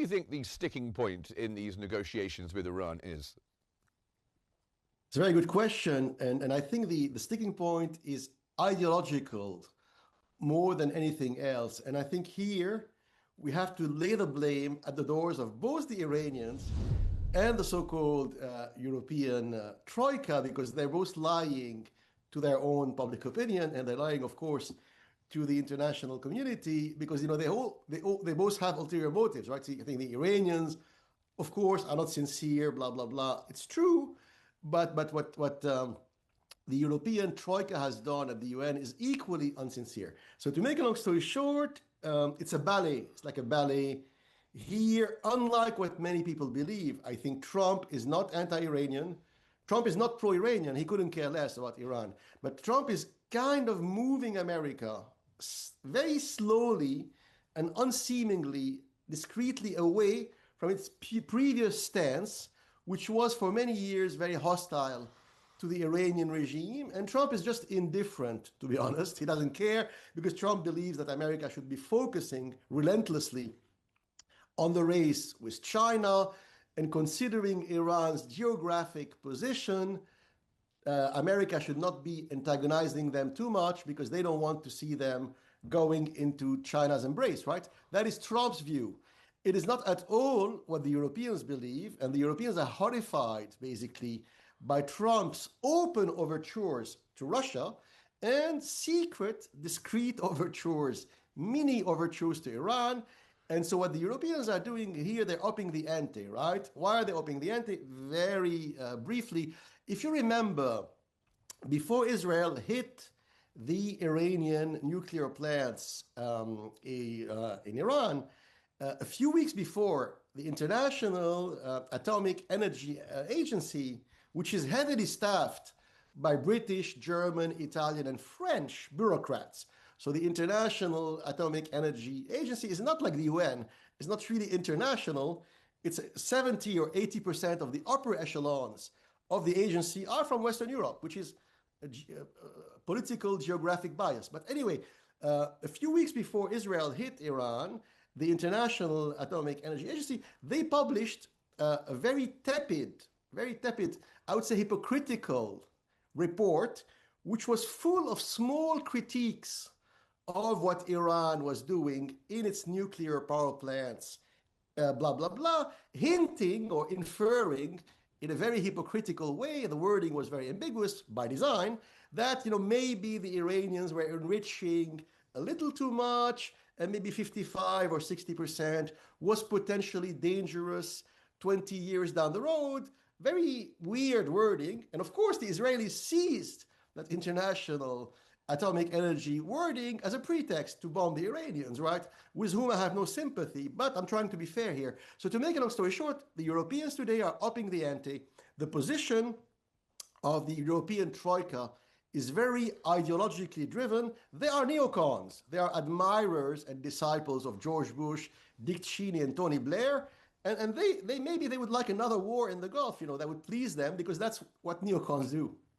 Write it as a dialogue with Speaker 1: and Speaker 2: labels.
Speaker 1: you think the sticking point in these negotiations with Iran is?
Speaker 2: It's a very good question. And I think the sticking point is ideological more than anything else. And I think here we have to lay the blame at the doors of both the Iranians and the so-called European Troika, because they're both lying to their own public opinion, and they're lying, of course, to the international community, because they both have ulterior motives, right? So I think the Iranians, of course, are not sincere, blah blah blah. It's true, but what the European Troika has done at the UN is equally unsincere. So to make a long story short, it's a ballet. It's like a ballet. Here, unlike what many people believe, I think Trump is not anti-Iranian. Trump is not pro-Iranian. He couldn't care less about Iran. But Trump is kind of moving America very slowly and unseemingly, discreetly away from its previous stance, which was for many years very hostile to the Iranian regime. And Trump is just indifferent, to be honest. He doesn't care, because Trump believes that America should be focusing relentlessly on the race with China and considering Iran's geographic position. America should not be antagonizing them too much, because they don't want to see them going into China's embrace, right? That is Trump's view. It is not at all what the Europeans believe, and the Europeans are horrified, basically, by Trump's open overtures to Russia and secret, discreet overtures, mini overtures to Iran. And so what the Europeans are doing here, they're upping the ante, right? Why are they upping the ante? Very briefly, if you remember, before Israel hit the Iranian nuclear plants in Iran, a few weeks before, the International Atomic Energy Agency, which is heavily staffed by British, German, Italian, and French bureaucrats. So the International Atomic Energy Agency is not like the UN. It's not really international. It's 70 or 80% of the upper echelons of the agency are from Western Europe, which is a political geographic bias. But anyway, a few weeks before Israel hit Iran, the International Atomic Energy Agency, they published a very tepid, I would say hypocritical report, which was full of small critiques of what Iran was doing in its nuclear power plants, blah, blah, blah, hinting or inferring in a very hypocritical way, the wording was very ambiguous by design, that maybe the Iranians were enriching a little too much, and maybe 55 or 60% was potentially dangerous 20 years down the road. Very weird wording. And of course, the Israelis seized that international atomic energy wording as a pretext to bomb the Iranians, right? With whom I have no sympathy, but I'm trying to be fair here. So to make a long story short, the Europeans today are upping the ante. The position of the European Troika is very ideologically driven. They are neocons. They are admirers and disciples of George Bush, Dick Cheney, and Tony Blair. And they maybe they would like another war in the Gulf, that would please them, because that's what neocons do.